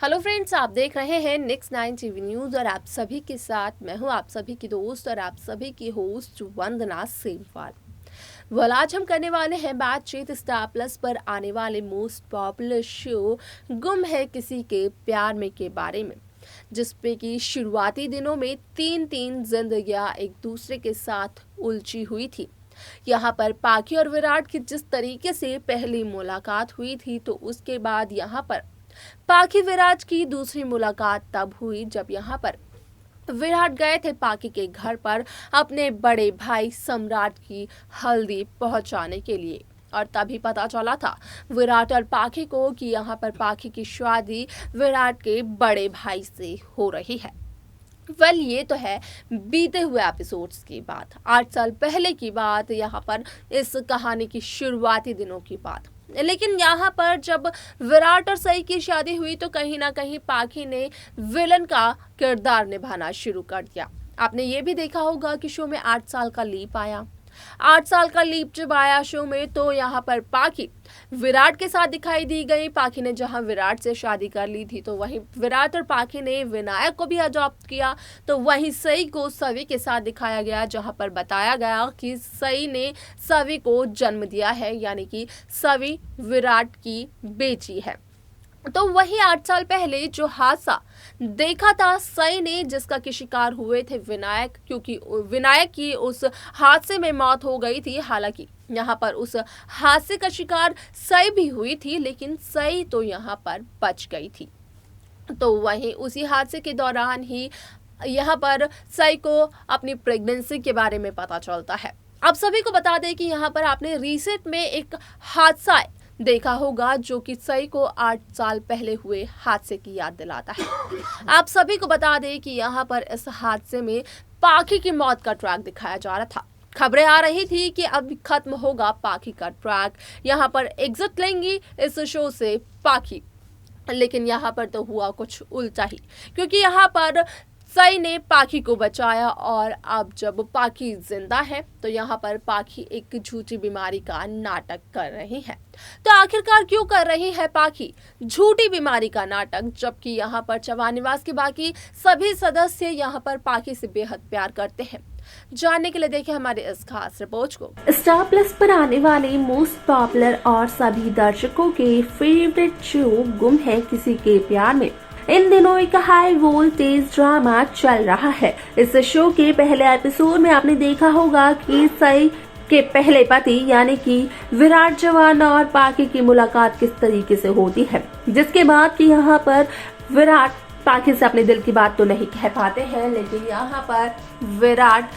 Hello friends, आप देख रहे हैं नेक्स्ट 9 टीवी न्यूज और आप सभी के साथ मैं हूं आप सभी की दोस्त और आप सभी की होस्ट वंदना सेमवाल। वेल, आज हम करने वाले हैं बातचीत स्टार प्लस पर आने वाले मोस्ट पॉपुलर शो गुम है किसी के प्यार में के बारे में, जिसपे कि शुरुआती दिनों में तीन तीन जिंदगियां एक दूसरे के साथ उलझी हुई थी। यहाँ पर पाखी और विराट की जिस तरीके से पहली मुलाकात हुई थी, तो उसके बाद यहाँ पर पाखी विराट की दूसरी मुलाकात तब हुई जब यहाँ पर विराट गए थे पाखी के घर पर अपने बड़े भाई सम्राट की हल्दी पहुंचाने के लिए। और तभी पता चला था विराट और पाखी को कि यहाँ पर पाखी की शादी विराट के बड़े भाई से हो रही है। वेल, ये तो है बीते हुए एपिसोड्स की बात, 8 साल पहले की बात, यहाँ पर इस कहानी की शुरुआती दिनों की बात। लेकिन यहाँ पर जब विराट और सई की शादी हुई तो कहीं ना कहीं पाखी ने विलन का किरदार निभाना शुरू कर दिया। आपने ये भी देखा होगा कि शो में 8 साल का लीप आया। 8 साल का लीप जब आया शो में, तो यहाँ पर पाखी विराट के साथ दिखाई दी गई। पाखी ने जहां विराट से शादी कर ली थी, तो वहीं विराट और पाखी ने विनायक को भी अडॉप्ट किया। तो वहीं सई को सवी के साथ दिखाया गया, जहां पर बताया गया कि सई ने सवी को जन्म दिया है, यानी कि सवी विराट की बेटी है। तो वही 8 साल पहले जो हादसा देखा था सई ने, जिसका कि शिकार हुए थे विनायक, क्योंकि विनायक की उस हादसे में मौत हो गई थी। हालांकि यहाँ पर उस हादसे का शिकार सई भी हुई थी, लेकिन सई तो यहाँ पर बच गई थी। तो वहीं उसी हादसे के दौरान ही यहाँ पर सई को अपनी प्रेगनेंसी के बारे में पता चलता है। आप सभी को बता दें कि यहाँ पर आपने रिसेंट में एक हादसा देखा होगा जो कि सई को 8 साल पहले हुए हादसे की याद दिलाता है। आप सभी को बता दें कि यहाँ पर इस हादसे में पाखी की मौत का ट्रैक दिखाया जा रहा था। खबरें आ रही थी कि अब खत्म होगा पाखी का ट्रैक, यहाँ पर एग्जिट लेंगी इस शो से पाखी। लेकिन यहाँ पर तो हुआ कुछ उल्टा ही, क्योंकि यहाँ पर सई ने पाखी को बचाया और अब जब पाखी जिंदा है तो यहाँ पर पाखी एक झूठी बीमारी का नाटक कर रही है। तो आखिरकार क्यों कर रही है पाखी झूठी बीमारी का नाटक, जबकि यहाँ पर चौहान निवास के बाकी सभी सदस्य यहाँ पर पाखी से बेहद प्यार करते हैं। जानने के लिए देखें हमारे इस खास रिपोर्ट को। स्टार प्लस पर आने वाले मोस्ट पॉपुलर और सभी दर्शकों के फेवरेट शो गुम है किसी के प्यार में इन दिनों एक हाई वोल्टेज ड्रामा चल रहा है। इस शो के पहले एपिसोड में आपने देखा होगा कि सई के पहले पति यानी कि विराट जवान और पाखी की मुलाकात किस तरीके से होती है, जिसके बाद कि यहाँ पर विराट पाखी से अपने दिल की बात तो नहीं कह पाते हैं, लेकिन यहाँ पर विराट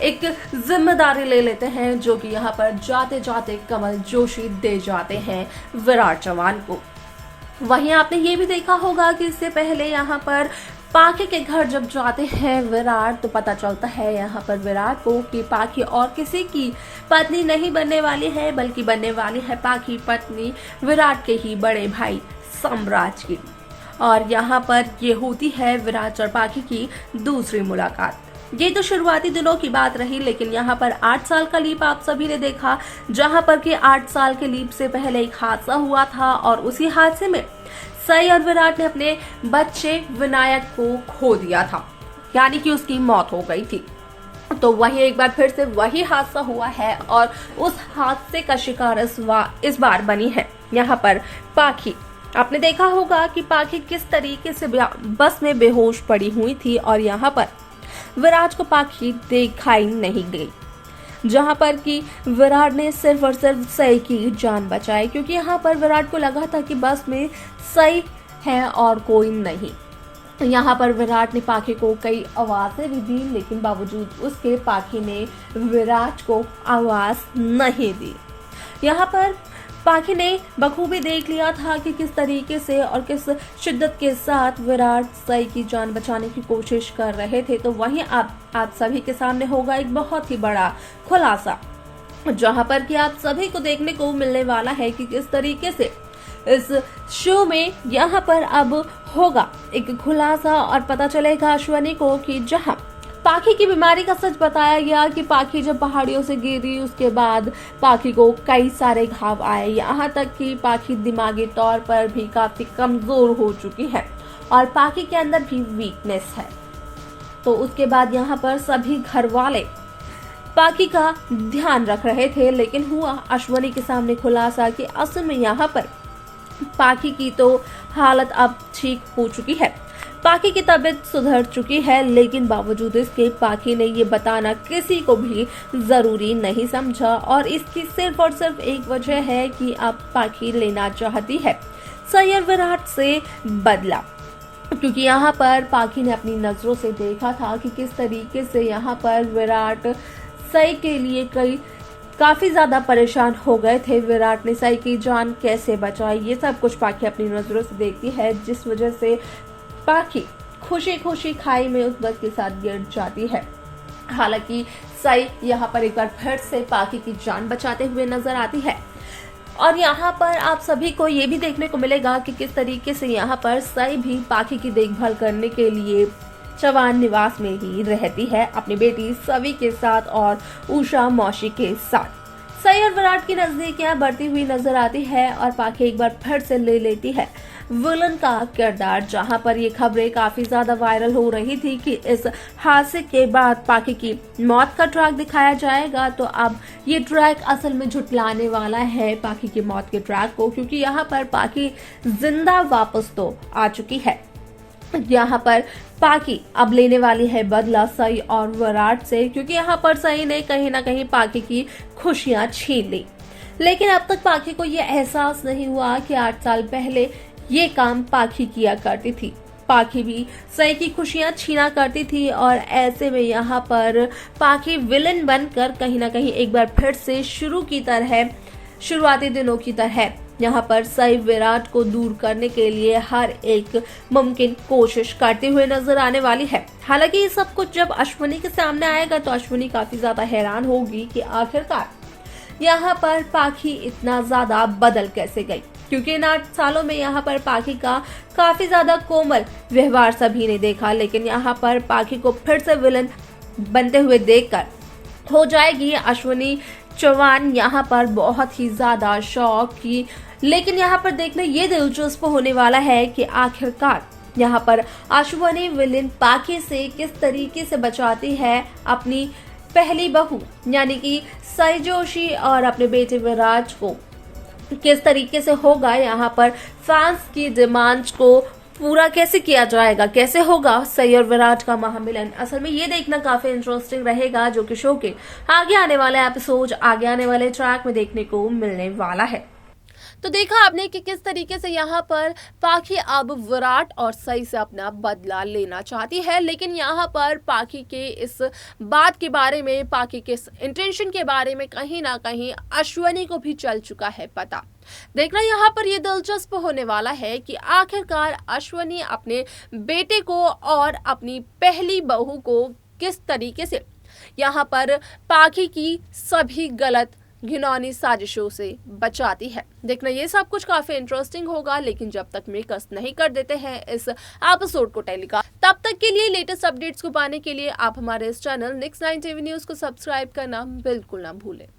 एक जिम्मेदारी ले लेते हैं, जो कि यहाँ पर जाते जाते कमल जोशी दे जाते हैं विराट जवान को। वहीं आपने ये भी देखा होगा कि इससे पहले यहाँ पर पाखी के घर जब जाते हैं विराट, तो पता चलता है यहाँ पर विराट को कि पाखी और किसी की पत्नी नहीं बनने वाली है, बल्कि बनने वाली है पाखी पत्नी विराट के ही बड़े भाई सम्राट की। और यहाँ पर ये होती है विराट और पाखी की दूसरी मुलाकात। ये तो शुरुआती दिनों की बात रही, लेकिन यहाँ पर 8 साल का लीप आप सभी ने देखा, जहाँ पर कि 8 साल के लीप से पहले एक हादसा हुआ था और उसी हादसे में सई और विराट ने अपने बच्चे विनायक को खो दिया था, यानी कि उसकी मौत हो गई थी। तो वही एक बार फिर से वही हादसा हुआ है और उस हादसे का शिकार इस बार बनी है यहाँ पर पाखी। आपने देखा होगा कि पाखी किस तरीके से बस में बेहोश पड़ी हुई थी और यहाँ पर विराट को पाखी दिखाई नहीं गई, जहां पर कि विराट ने सिर्फ और सिर्फ सई की जान बचाई, क्योंकि यहाँ पर विराट को लगा था कि बस में सई है और कोई नहीं। यहाँ पर विराट ने पाखी को कई आवाजें भी दी, लेकिन बावजूद उसके पाखी ने विराट को आवाज नहीं दी। यहाँ पर पाखी ने बखूबी देख लिया था कि किस तरीके से और किस शिद्दत के साथ विराट सई की जान बचाने की कोशिश कर रहे थे। तो वहीं आप सभी के सामने होगा एक बहुत ही बड़ा खुलासा, जहां पर कि आप सभी को देखने को मिलने वाला है कि किस तरीके से इस शो में यहाँ पर अब होगा एक खुलासा और पता चलेगा अश्वनी को कि जहां पाखी की बीमारी का सच बताया गया कि पाखी जब पहाड़ियों से गिरी उसके बाद पाखी को कई सारे घाव आए, यहाँ तक कि पाखी दिमागी तौर पर भी काफी कमजोर हो चुकी है और पाकी के अंदर भी वीकनेस है। तो उसके बाद यहाँ पर सभी घर वाले पाकी का ध्यान रख रहे थे, लेकिन हुआ अश्वनी के सामने खुलासा कि असल में यहाँ पर पाकी की तो हालत अब ठीक हो चुकी है, पाकी की तबीयत सुधर चुकी है, लेकिन बावजूद इसके पाकी ने ये बताना किसी को भी जरूरी नहीं समझा और इसकी सिर्फ और सिर्फ एक वजह है कि अब पाकी लेना चाहती है सैयद विराट से बदला, क्योंकि यहाँ पर पाकी ने अपनी नजरों से देखा था कि किस तरीके से यहाँ पर विराट सई के लिए काफी ज्यादा परेशान हो गए थे। विराट ने सई की जान कैसे बचाई, ये सब कुछ पाकी अपनी नजरों से देखती है, जिस वजह से पाकी खुशी खुशी खाई में उस वक्त के साथ गिर जाती है। हालांकि सई यहाँ पर एक बार फिर से पाकी की जान बचाते हुए नजर आती है और यहाँ पर आप सभी को ये भी देखने को मिलेगा कि किस तरीके से यहाँ पर सई भी पाकी की देखभाल करने के लिए चौहान निवास में ही रहती है अपनी बेटी सवी के साथ और उषा मौसी के साथ। सई और विराट की नजदीकियां बढ़ती हुई नजर आती है और पाकी एक बार फिर से ले लेती है विलन का किरदार, जहां पर ये खबरें काफी ज्यादा वायरल हो रही थी कि इस हादसे के बाद पाकी की मौत का ट्रैक दिखाया जाएगा। तो अब ये ट्रैक असल में झुटलाने वाला है पाकी की मौत के ट्रैक को, क्योंकि यहाँ पर पाकी जिंदा वापस तो आ चुकी है। यहाँ पर पाकी अब लेने वाली है बदला सई और विराट से, क्योंकि यहाँ पर सई ने कहीं ना कहीं पाकी की खुशियां छीन ली, लेकिन अब तक पाकी को ये एहसास नहीं हुआ कि 8 साल पहले ये काम पाकी किया करती थी। पाकी भी सई की खुशियां छीना करती थी और ऐसे में यहाँ पर पाकी विलन बनकर कहीं ना कहीं एक बार फिर से शुरुआती दिनों की तरह यहाँ पर सई विराट को दूर करने के लिए हर एक मुमकिन कोशिश करते हुए नजर आने वाली है। हालांकि ये सब कुछ जब अश्वनी के सामने आएगा तो अश्वनी काफी ज्यादा हैरान होगी कि आखिरकार यहाँ पर पाकी इतना ज्यादा बदल कैसे गई, क्योंकि इन 8 सालों में यहाँ पर पाकी का काफी ज्यादा कोमल व्यवहार सभी ने देखा, लेकिन यहाँ पर पाकी को फिर से विलन बनते हुए देखकर हो जाएगी अश्वनी चौहान यहाँ पर बहुत ही ज्यादा शॉक की। लेकिन यहाँ पर देखना ये दिलचस्प होने वाला है कि आखिरकार यहाँ पर अश्वनी विलन पाकी से किस तरीके से बचाती है अपनी पहली बहू यानी कि सई जोशी और अपने बेटे विराज को किस तरीके से होगा यहाँ पर फैंस की डिमांड्स को पूरा कैसे किया जाएगा, कैसे होगा सई और विराट का महामिलन। असल में ये देखना काफी इंटरेस्टिंग रहेगा, जो कि शो के आगे आने वाले एपिसोड आगे आने वाले ट्रैक में देखने को मिलने वाला है। तो देखा आपने कि किस तरीके से यहाँ पर पाकी अब विराट और सई से अपना बदला लेना चाहती है, लेकिन यहाँ पर पाकी के इस बात के बारे में, पाकी के इस इंटेंशन के बारे में कहीं ना कहीं अश्वनी को भी चल चुका है पता। देखना यहाँ पर ये दिलचस्प होने वाला है कि आखिरकार अश्वनी अपने बेटे को और अपनी पहली बहू को किस तरीके से यहाँ पर पाकी की सभी गलत घिनौनी साजिशों से बचाती है। देखना ये सब कुछ काफी इंटरेस्टिंग होगा, लेकिन जब तक मेकर्स नहीं कर देते हैं इस एपिसोड को टेलीकास्ट, तब तक के लिए लेटेस्ट अपडेट्स को पाने के लिए आप हमारे इस चैनल Next 9 TV न्यूज को सब्सक्राइब करना बिल्कुल ना भूलें।